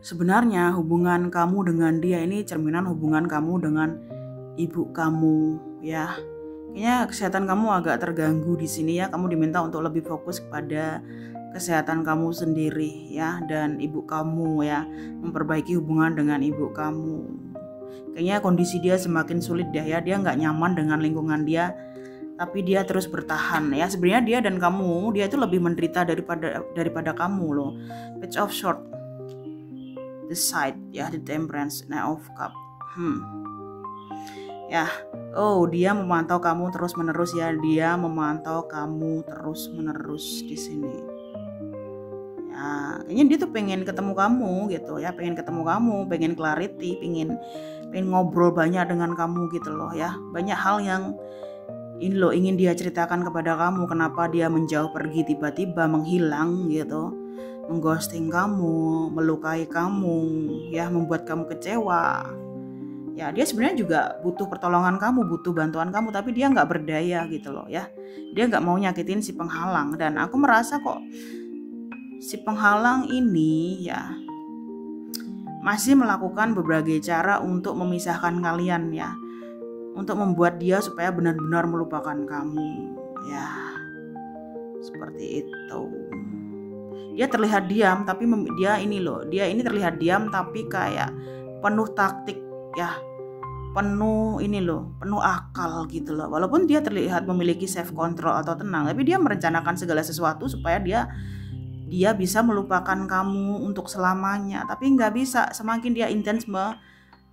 Sebenarnya hubungan kamu dengan dia ini cerminan hubungan kamu dengan ibu kamu ya. Kayaknya kesehatan kamu agak terganggu di sini ya. Kamu diminta untuk lebih fokus kepada kesehatan kamu sendiri ya dan ibu kamu ya. Memperbaiki hubungan dengan ibu kamu. Kayaknya kondisi dia semakin sulit deh ya. Dia nggak nyaman dengan lingkungan dia. Tapi dia terus bertahan ya. Sebenarnya dia dan kamu, dia itu lebih menderita daripada kamu loh. Page of Swords, the side ya, the Temperance, Knight of Cup. Ya, oh dia memantau kamu terus menerus ya, dia memantau kamu terus menerus di sini. Ya, kayaknya dia tuh pengen ketemu kamu gitu ya, pengen ketemu kamu, pengen clarity, pengen ngobrol banyak dengan kamu gitu loh ya. Banyak hal yang ini loh ingin dia ceritakan kepada kamu, kenapa dia menjauh pergi tiba-tiba menghilang gitu, mengghosting kamu, melukai kamu, ya membuat kamu kecewa. Ya dia sebenarnya juga butuh pertolongan kamu, butuh bantuan kamu, tapi dia nggak berdaya gitu loh ya. Dia nggak mau nyakitin si penghalang dan aku merasa kok si penghalang ini ya masih melakukan berbagai cara untuk memisahkan kalian ya. Untuk membuat dia supaya benar-benar melupakan kamu ya, seperti itu. Dia terlihat diam tapi dia ini terlihat diam tapi kayak penuh taktik ya, penuh penuh akal gitu loh. Walaupun dia terlihat memiliki self control atau tenang, tapi dia merencanakan segala sesuatu supaya dia bisa melupakan kamu untuk selamanya. Tapi nggak bisa, semakin dia intens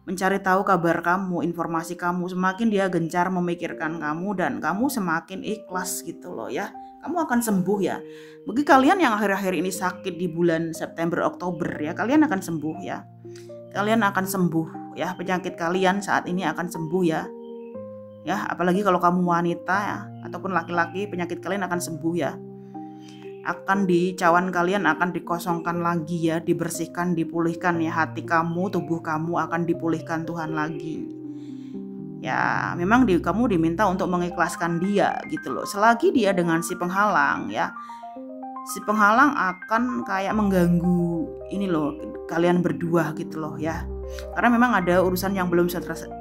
mencari tahu kabar kamu, informasi kamu, semakin dia gencar memikirkan kamu dan kamu semakin ikhlas gitu loh ya. Kamu akan sembuh ya. Bagi kalian yang akhir-akhir ini sakit di bulan September Oktober ya, kalian akan sembuh ya. Kalian akan sembuh ya, penyakit kalian saat ini akan sembuh ya. Ya, apalagi kalau kamu wanita ya, ataupun laki-laki, penyakit kalian akan sembuh ya. Cawan kalian akan dikosongkan lagi ya, dibersihkan, dipulihkan ya, hati kamu, tubuh kamu akan dipulihkan Tuhan lagi. Ya, memang kamu diminta untuk mengikhlaskan dia gitu loh. Selagi dia dengan si penghalang ya, si penghalang akan kayak mengganggu ini loh, kalian berdua gitu loh ya. Karena memang ada urusan yang belum selesai.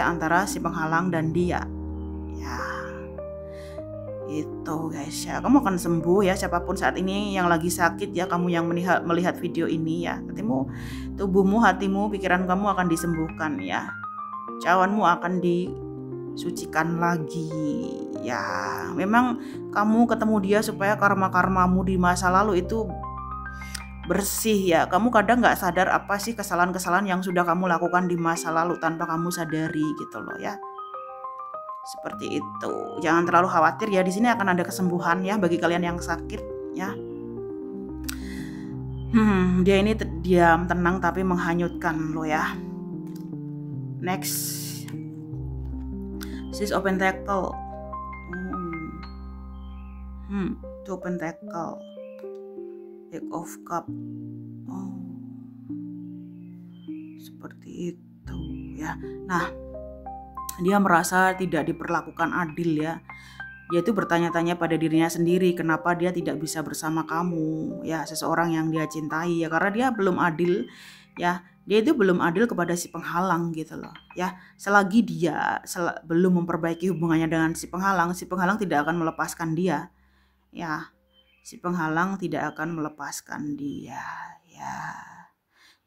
Antara si penghalang dan dia. Ya, itu guys ya, kamu akan sembuh ya. Siapapun saat ini yang lagi sakit ya, kamu yang melihat video ini ya, tubuhmu, hatimu, pikiran kamu akan disembuhkan ya. Cawanmu akan disucikan lagi ya. Memang kamu ketemu dia supaya karma-karmamu di masa lalu itu bersih ya. Kamu kadang nggak sadar apa sih kesalahan-kesalahan yang sudah kamu lakukan di masa lalu tanpa kamu sadari gitu loh ya. Seperti itu. Jangan terlalu khawatir ya. Di sini akan ada kesembuhan ya bagi kalian yang sakit ya. Dia ini diam, tenang tapi menghanyutkan lo ya. Next. Six of Pentacle. Two Pentacle. Eight of Cup. Seperti itu ya. Nah, dia merasa tidak diperlakukan adil ya. Dia itu bertanya-tanya pada dirinya sendiri kenapa dia tidak bisa bersama kamu ya, seseorang yang dia cintai ya, karena dia belum adil ya. Dia itu belum adil kepada si penghalang gitu loh ya. Selagi dia belum memperbaiki hubungannya dengan si penghalang tidak akan melepaskan dia ya. Si penghalang tidak akan melepaskan dia ya.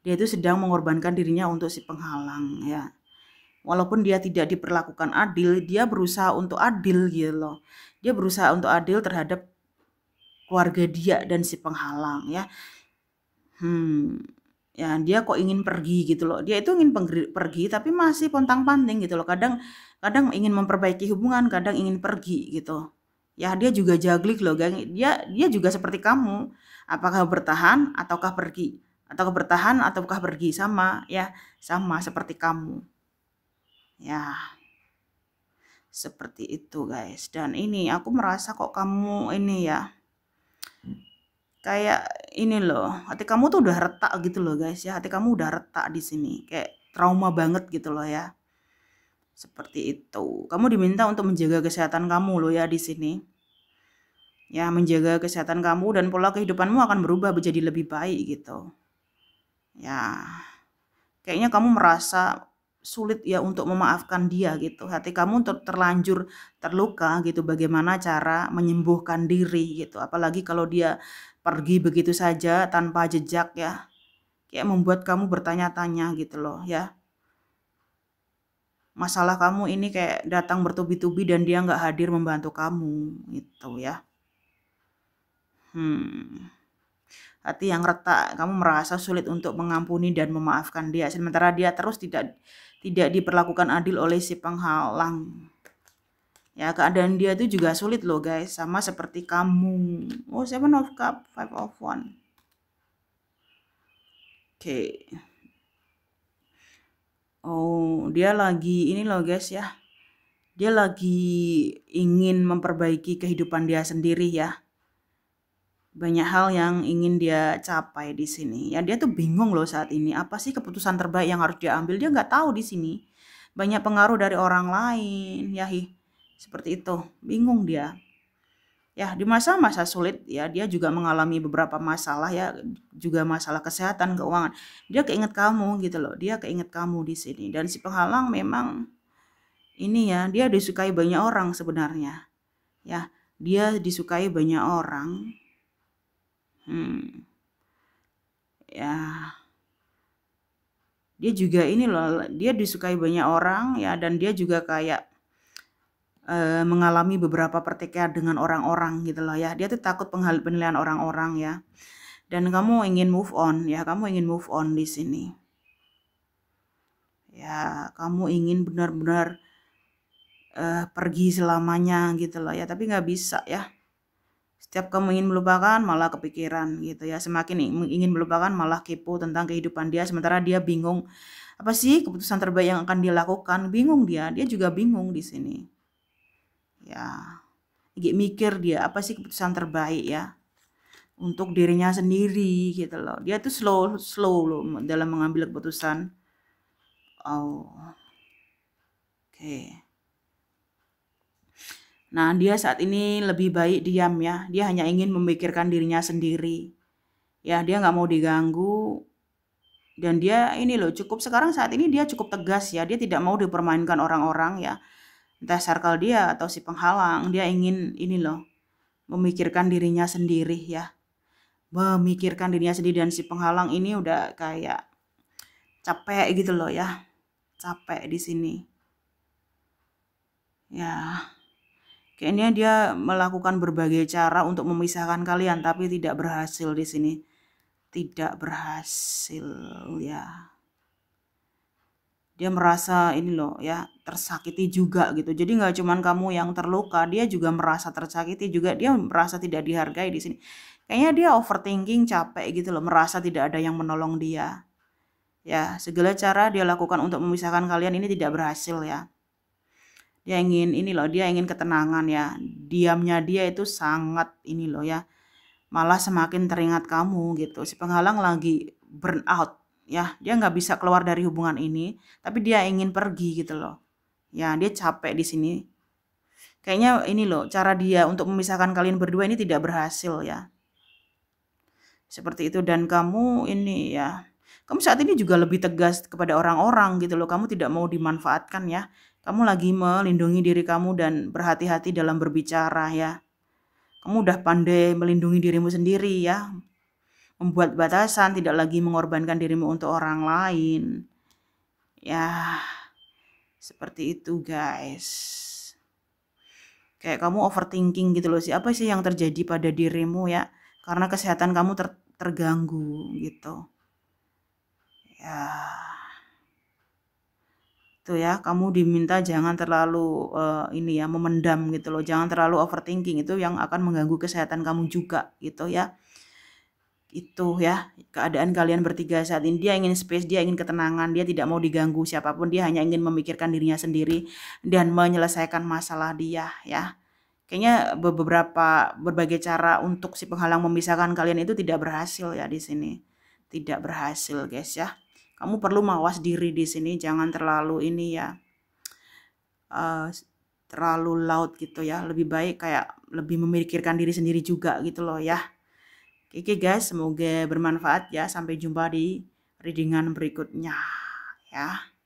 Dia itu sedang mengorbankan dirinya untuk si penghalang ya. Walaupun dia tidak diperlakukan adil, dia berusaha untuk adil gitu loh. Dia berusaha untuk adil terhadap keluarga dia dan si penghalang ya. Ya dia kok ingin pergi gitu loh. Dia itu ingin pergi tapi masih pontang-panting gitu loh. Kadang ingin memperbaiki hubungan, kadang ingin pergi gitu. Ya dia juga jaglik loh, gang. Dia juga seperti kamu. Apakah bertahan ataukah pergi? Ataukah bertahan ataukah pergi, sama ya, sama seperti kamu. Ya, seperti itu guys. Dan ini aku merasa kok kamu ini ya, kayak ini loh, hati kamu tuh udah retak gitu loh guys ya. Hati kamu udah retak di sini, kayak trauma banget gitu loh ya. Seperti itu. Kamu diminta untuk menjaga kesehatan kamu loh ya di sini. Ya, menjaga kesehatan kamu dan pola kehidupanmu akan berubah menjadi lebih baik gitu. Ya, kayaknya kamu merasa sulit ya untuk memaafkan dia gitu. Hati kamu terlanjur terluka gitu. Bagaimana cara menyembuhkan diri gitu. Apalagi kalau dia pergi begitu saja tanpa jejak ya. Kayak membuat kamu bertanya-tanya gitu loh ya. Masalah kamu ini kayak datang bertubi-tubi dan dia nggak hadir membantu kamu gitu ya. Hati yang retak, kamu merasa sulit untuk mengampuni dan memaafkan dia, sementara dia terus tidak diperlakukan adil oleh si penghalang. Ya, keadaan dia itu juga sulit loh guys, sama seperti kamu. Oh, Seven of Cup, Five of One. Oke. Oh, dia lagi ini loh guys ya. Dia lagi ingin memperbaiki kehidupan dia sendiri ya. Banyak hal yang ingin dia capai di sini. Ya dia tuh bingung loh saat ini. Apa sih keputusan terbaik yang harus dia ambil? Dia nggak tahu di sini. Banyak pengaruh dari orang lain. Ya seperti itu. Bingung dia. Ya di masa-masa sulit ya dia juga mengalami beberapa masalah ya. Juga masalah kesehatan, keuangan. Dia keinget kamu gitu loh. Dia keinget kamu di sini. Dan si penghalang memang ini ya. Dia disukai banyak orang sebenarnya. Ya dia disukai banyak orang. Ya, dia juga ini loh, dia disukai banyak orang ya dan dia juga kayak mengalami beberapa pertikaian dengan orang-orang gitu loh ya. Dia tuh takut penilaian orang-orang ya. Dan kamu ingin move on ya, kamu ingin move on di sini. Ya, kamu ingin benar-benar pergi selamanya gitu loh ya, tapi nggak bisa ya. Setiap kamu ingin melupakan malah kepikiran gitu ya. Semakin ingin melupakan malah kepo tentang kehidupan dia. Sementara dia bingung apa sih keputusan terbaik yang akan dia lakukan. Bingung dia juga bingung di sini. Ya, mikir dia apa sih keputusan terbaik ya untuk dirinya sendiri gitu loh. Dia tuh slow loh dalam mengambil keputusan. Oh, oke. Nah, dia saat ini lebih baik diam ya. Dia hanya ingin memikirkan dirinya sendiri. Ya, dia nggak mau diganggu. Dan dia ini loh, cukup sekarang saat ini dia cukup tegas ya. Dia tidak mau dipermainkan orang-orang ya. Entah circle dia atau si penghalang. Dia ingin ini loh, memikirkan dirinya sendiri ya. Memikirkan dirinya sendiri dan si penghalang ini udah kayak capek gitu loh ya. Capek di sini. Ya. Kayaknya dia melakukan berbagai cara untuk memisahkan kalian tapi tidak berhasil di sini. Tidak berhasil ya. Dia merasa ini loh ya, tersakiti juga gitu. Jadi nggak cuman kamu yang terluka, dia juga merasa tersakiti juga. Dia merasa tidak dihargai di sini. Kayaknya dia overthinking, capek gitu loh, merasa tidak ada yang menolong dia. Ya, segala cara dia lakukan untuk memisahkan kalian ini tidak berhasil ya. Dia ingin ini loh, dia ingin ketenangan ya. Diamnya dia itu sangat ini loh ya. Malah semakin teringat kamu gitu. Si penghalang lagi burn out ya. Dia nggak bisa keluar dari hubungan ini, tapi dia ingin pergi gitu loh. Ya, dia capek di sini. Kayaknya ini loh, cara dia untuk memisahkan kalian berdua ini tidak berhasil ya. Seperti itu dan kamu ini ya. Kamu saat ini juga lebih tegas kepada orang-orang gitu loh. Kamu tidak mau dimanfaatkan ya. Kamu lagi melindungi diri kamu dan berhati-hati dalam berbicara ya. Kamu udah pandai melindungi dirimu sendiri ya. Membuat batasan, tidak lagi mengorbankan dirimu untuk orang lain. Ya, seperti itu guys. Kayak kamu overthinking gitu loh sih. Apa sih yang terjadi pada dirimu ya? Karena kesehatan kamu terganggu gitu. Ya. Itu ya, kamu diminta jangan terlalu ini ya, memendam gitu loh. Jangan terlalu overthinking, itu yang akan mengganggu kesehatan kamu juga gitu ya. Itu ya, keadaan kalian bertiga saat ini. Dia ingin space, dia ingin ketenangan, dia tidak mau diganggu siapapun, dia hanya ingin memikirkan dirinya sendiri dan menyelesaikan masalah dia ya. Kayaknya berbagai cara untuk si penghalang memisahkan kalian itu tidak berhasil ya di sini. Tidak berhasil guys ya. Kamu perlu mawas diri di sini, jangan terlalu ini ya. terlalu loud gitu ya. Lebih baik kayak lebih memikirkan diri sendiri juga gitu loh ya. Oke guys, semoga bermanfaat ya. Sampai jumpa di readingan berikutnya ya.